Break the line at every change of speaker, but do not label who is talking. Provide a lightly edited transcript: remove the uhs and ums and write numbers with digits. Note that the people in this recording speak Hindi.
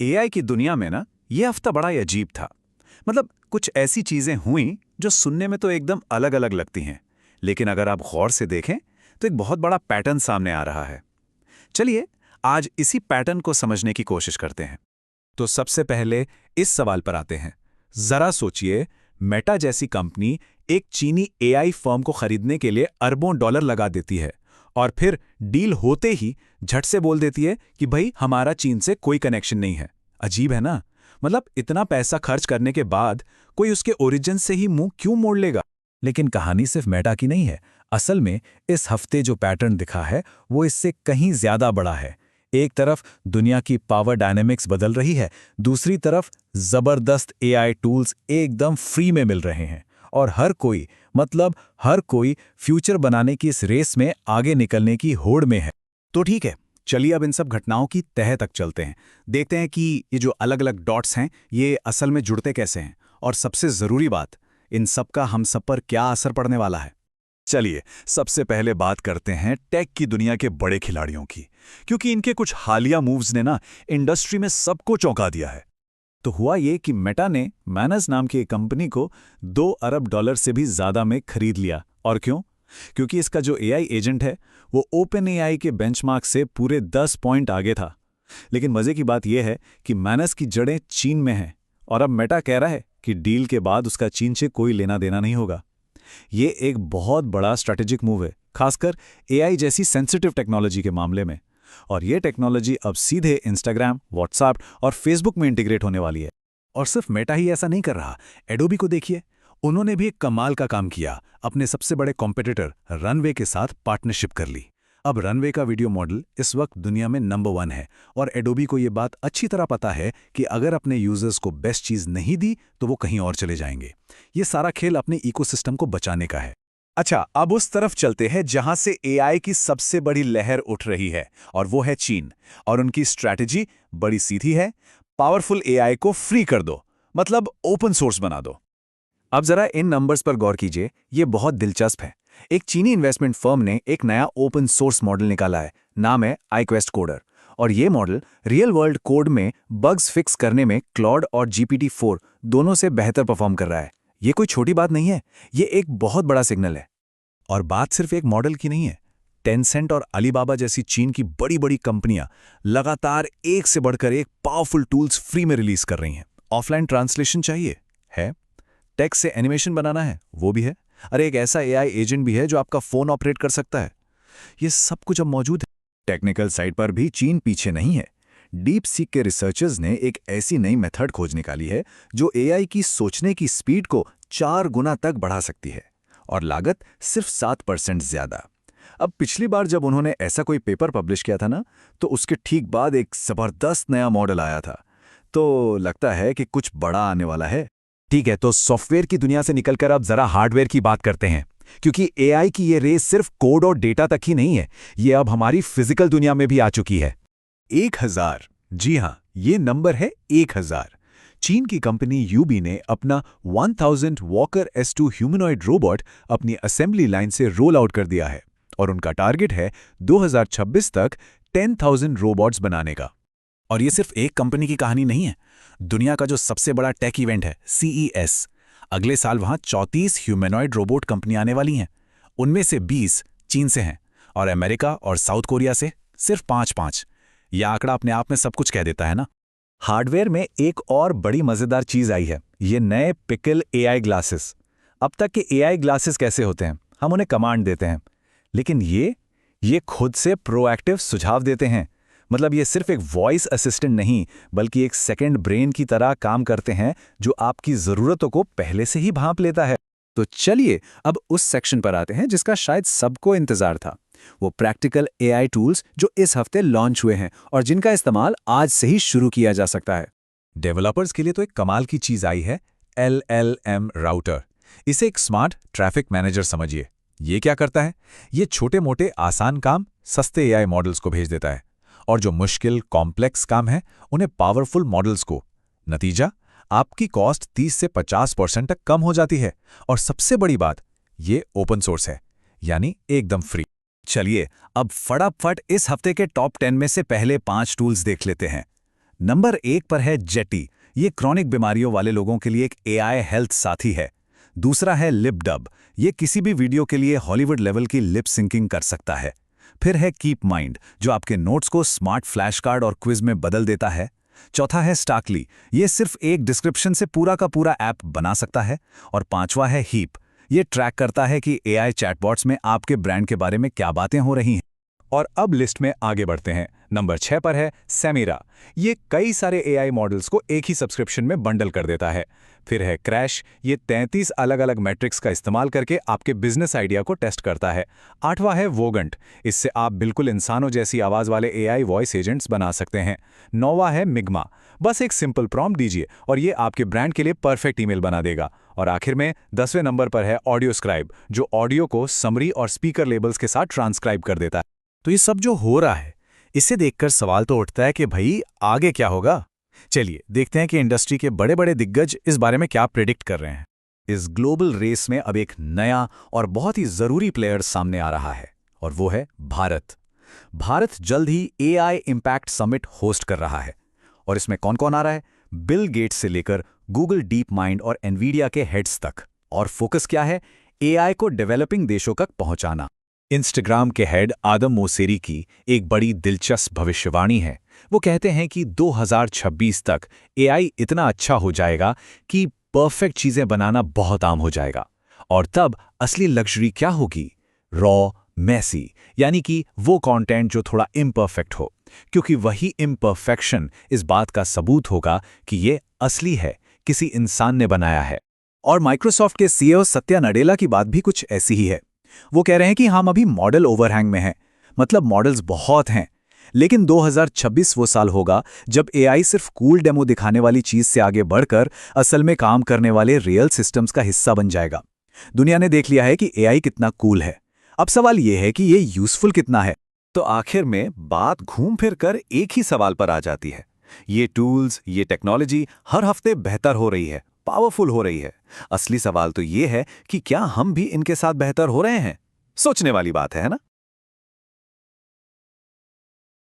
एआई की दुनिया में ना ये हफ्ता बड़ा ही अजीब था। मतलब कुछ ऐसी चीजें हुई जो सुनने में तो एकदम अलग अलग लगती हैं, लेकिन अगर आप गौर से देखें तो एक बहुत बड़ा पैटर्न सामने आ रहा है। चलिए आज इसी पैटर्न को समझने की कोशिश करते हैं। तो सबसे पहले इस सवाल पर आते हैं। जरा सोचिए, मेटा जैसी कंपनी एक चीनी एआई फर्म को खरीदने के लिए अरबों डॉलर लगा देती है और फिर डील होते ही झट से बोल देती है कि भाई हमारा चीन से कोई कनेक्शन नहीं है। अजीब है ना? मतलब इतना पैसा खर्च करने के बाद कोई उसके ओरिजिन से ही मुंह क्यों मोड़ लेगा? लेकिन कहानी सिर्फ मेटा की नहीं है। असल में इस हफ्ते जो पैटर्न दिखा है वो इससे कहीं ज्यादा बड़ा है। एक तरफ दुनिया की पावर डायनेमिक्स बदल रही है, दूसरी तरफ जबरदस्त एआई टूल्स एकदम फ्री में मिल रहे हैं और हर कोई फ्यूचर बनाने की इस रेस में आगे निकलने की होड़ में है। तो ठीक है, चलिए अब इन सब घटनाओं की तह तक चलते हैं। देखते हैं कि ये जो अलग अलग डॉट्स हैं ये असल में जुड़ते कैसे हैं, और सबसे ज़रूरी बात, इन सब का हम सब पर क्या असर पड़ने वाला है। चलिए सबसे पहले बात करते हैं टेक की दुनिया के बड़े खिलाड़ियों की, क्योंकि इनके कुछ हालिया मूव्स ने ना इंडस्ट्री में सबको चौंका दिया है। तो हुआ ये कि मेटा ने मैनस नाम की एक कंपनी को $2 अरब से भी ज़्यादा में खरीद लिया। और क्यों? क्योंकि इसका जो एआई एजेंट है वो ओपन एआई के बेंचमार्क से पूरे 10 पॉइंट आगे था। लेकिन मजे की बात यह है कि मैनस की जड़ें चीन में हैं और अब मेटा कह रहा है कि डील के बाद उसका चीन से कोई लेना देना नहीं होगा। ये एक बहुत बड़ा स्ट्रैटेजिक मूव है, खासकर एआई जैसी सेंसिटिव टेक्नोलॉजी के मामले में। और ये टेक्नोलॉजी अब सीधे इंस्टाग्राम, व्हाट्सएप और फेसबुक में इंटीग्रेट होने वाली है। और सिर्फ मेटा ही ऐसा नहीं कर रहा, एडोबी को देखिए, उन्होंने भी एक कमाल का काम किया। अपने सबसे बड़े कॉम्पिटिटर रनवे के साथ पार्टनरशिप कर ली। अब रनवे का वीडियो मॉडल इस वक्त दुनिया में नंबर 1 है और एडोबी को ये बात अच्छी तरह पता है कि अगर अपने यूजर्स को बेस्ट चीज नहीं दी तो वो कहीं और चले जाएंगे। ये सारा खेल अपने इकोसिस्टम को बचाने का है। अच्छा, अब उस तरफ चलते हैं जहां से एआई की सबसे बड़ी लहर उठ रही है, और वो है चीन। और उनकी स्ट्रैटेजी बड़ी सीधी है, पावरफुल एआई को फ्री कर दो, मतलब ओपन सोर्स बना दो। अब जरा इन नंबर्स पर गौर कीजिए, ये बहुत दिलचस्प है। एक चीनी इन्वेस्टमेंट फर्म ने एक नया ओपन सोर्स मॉडल निकाला है, नाम है iQuest कोडर। और ये मॉडल रियल वर्ल्ड कोड में बग्स फिक्स करने में क्लॉड और GPT-4 दोनों से बेहतर परफॉर्म कर रहा है। ये कोई छोटी बात नहीं है, ये एक बहुत बड़ा सिग्नल है। और बात सिर्फ एक मॉडल की नहीं है। टेंसेंट और अलीबाबा जैसी चीन की बड़ी बड़ी कंपनियां लगातार एक से बढ़कर एक पावरफुल टूल्स फ्री में रिलीज कर रही हैं। ऑफलाइन ट्रांसलेशन चाहिए है, टेक्स्ट से एनिमेशन बनाना है, वो भी है। अरे एक ऐसा एआई एजेंट भी है जो आपका फोन ऑपरेट कर सकता है। ये सब कुछ अब मौजूद है। टेक्निकल साइड पर भी चीन पीछे नहीं है। डीप सीक के रिसर्चर्स ने एक ऐसी नई मेथड खोज निकाली है जो एआई की सोचने की स्पीड को 4 गुना तक बढ़ा सकती है, और लागत सिर्फ 7% ज्यादा। अब पिछली बार जब उन्होंने ऐसा कोई पेपर पब्लिश किया था ना, तो उसके ठीक बाद एक जबरदस्त नया मॉडल आया था। तो लगता है कि कुछ बड़ा आने वाला है। ठीक है, तो सॉफ्टवेयर की दुनिया से निकलकर अब जरा हार्डवेयर की बात करते हैं, क्योंकि एआई की ये रेस सिर्फ कोड और डेटा तक ही नहीं है, ये अब हमारी फिजिकल दुनिया में भी आ चुकी है। 1000, जी हाँ, ये नंबर है 1000। चीन की कंपनी यूबी ने अपना 1000 वॉकर S2 ह्यूमनॉइड रोबोट अपनी असेंबली लाइन से रोल आउट कर दिया है, और उनका टारगेट है 2026 तक 10,000 रोबोट्स बनाने का। और ये सिर्फ एक कंपनी की कहानी नहीं है। दुनिया का जो सबसे बड़ा टेक इवेंट है CES, अगले साल वहां 34 ह्यूमनॉइड रोबोट कंपनी आने वाली हैं। उनमें से 20 चीन से हैं और अमेरिका और साउथ कोरिया से सिर्फ 5-5। यह आंकड़ा अपने आप में सब कुछ कह देता है ना। हार्डवेयर में एक और बड़ी मजेदार चीज आई है, ये नए पिकल एआई ग्लासेस। अब तक के एआई ग्लासेस कैसे होते हैं, हम उन्हें कमांड देते हैं, लेकिन ये खुद से प्रोएक्टिव सुझाव देते हैं। मतलब ये सिर्फ एक वॉइस असिस्टेंट नहीं, बल्कि एक सेकंड ब्रेन की तरह काम करते हैं जो आपकी जरूरतों को पहले से ही भांप लेता है। तो चलिए अब उस सेक्शन पर आते हैं जिसका शायद सबको इंतजार था, वो प्रैक्टिकल एआई टूल्स जो इस हफ्ते लॉन्च हुए हैं और जिनका इस्तेमाल आज से ही शुरू किया जा सकता है। डेवलपर्स के लिए तो एक कमाल की चीज आई है, LLM राउटर। इसे एक स्मार्ट ट्रैफिक मैनेजर समझिए। ये क्या करता है? ये छोटे मोटे आसान काम सस्ते एआई मॉडल्स को भेज देता है, और जो मुश्किल कॉम्प्लेक्स काम है उन्हें पावरफुल मॉडल्स को। नतीजा, आपकी कॉस्ट 30 से 50% तक कम हो जाती है। और सबसे बड़ी बात, ये ओपन सोर्स है, यानी एकदम फ्री। चलिए अब फटाफट इस हफ्ते के टॉप 10 में से पहले 5 टूल्स देख लेते हैं। नंबर 1 पर है जेटी। ये क्रॉनिक बीमारियों वाले लोगों के लिए एक एआई हेल्थ साथी है। दूसरा है लिपडब। ये किसी भी वीडियो के लिए हॉलीवुड लेवल की लिप सिंकिंग कर सकता है। फिर है कीप माइंड, जो आपके नोट्स को स्मार्ट फ्लैश कार्ड और क्विज में बदल देता है। चौथा है स्टार्कली। ये सिर्फ एक डिस्क्रिप्शन से पूरा का पूरा ऐप बना सकता है। और पांचवा है हीप। ये ट्रैक करता है कि एआई चैटबॉट्स में आपके ब्रांड के बारे में क्या बातें हो रही हैं। और अब लिस्ट में आगे बढ़ते हैं। नंबर 6 पर है सेमिरा। ये कई सारे एआई मॉडल्स को एक ही सब्सक्रिप्शन में बंडल कर देता है। फिर है क्रैश। ये 33 अलग अलग मैट्रिक्स का इस्तेमाल करके आपके बिजनेस आइडिया को टेस्ट करता है। आठवां है वोगंट। इससे आप बिल्कुल इंसानों जैसी आवाज वाले एआई वॉइस एजेंट्स बना सकते हैं। नौवां है मिग्मा। बस एक सिंपल प्रॉम्प्ट दीजिए और ये आपके ब्रांड के लिए परफेक्ट ईमेल बना देगा। और आखिर में 10वें नंबर पर है ऑडियो स्क्राइब, जो ऑडियो को समरी और स्पीकर लेबल्स के साथ ट्रांसक्राइब कर देता है।
तो ये सब जो हो रहा है, इसे देखकर सवाल तो उठता है कि भाई आगे क्या होगा। चलिए देखते हैं कि इंडस्ट्री के बड़े बड़े दिग्गज इस बारे में क्या प्रेडिक्ट कर रहे हैं।
इस ग्लोबल रेस में अब एक नया और बहुत ही जरूरी प्लेयर सामने आ रहा है, और वो है भारत। भारत जल्द ही एआई इम्पैक्ट समिट होस्ट कर रहा है। और इसमें कौन कौन आ रहा है? बिल गेट्स से लेकर गूगल डीप माइंड और एनवीडिया के हेड्स तक। और फोकस क्या है? एआई को डेवलपिंग देशों तक पहुंचाना। इंस्टाग्राम के हेड आदम मोसेरी की एक बड़ी दिलचस्प भविष्यवाणी है। वो कहते हैं कि 2026 तक एआई इतना अच्छा हो जाएगा कि परफेक्ट चीजें बनाना बहुत आम हो जाएगा। और तब असली लग्जरी क्या होगी? रॉ, मैसी, यानी कि वो कंटेंट जो थोड़ा इम्परफेक्ट हो, क्योंकि वही इम्परफेक्शन इस बात का सबूत होगा कि ये असली है, किसी इंसान ने बनाया है। और माइक्रोसॉफ्ट के सीईओ सत्या नडेला की बात भी कुछ ऐसी ही है। वो कह रहे हैं कि हम अभी मॉडल ओवरहैंग में हैं, मतलब मॉडल्स बहुत हैं, लेकिन 2026 वो साल होगा जब एआई सिर्फ कूल डेमो दिखाने वाली चीज से आगे बढ़कर असल में काम करने वाले रियल सिस्टम्स का हिस्सा बन जाएगा। दुनिया ने देख लिया है कि एआई कितना कूल है, अब सवाल ये है कि ये यूजफुल कितना है। तो आखिर में बात घूम फिर कर एक ही सवाल पर आ जाती है। ये टूल्स, ये टेक्नोलॉजी हर हफ्ते बेहतर हो रही है, पावरफुल हो रही है। असली सवाल तो ये है कि क्या हम भी इनके साथ बेहतर हो रहे हैं? सोचने वाली बात है ना?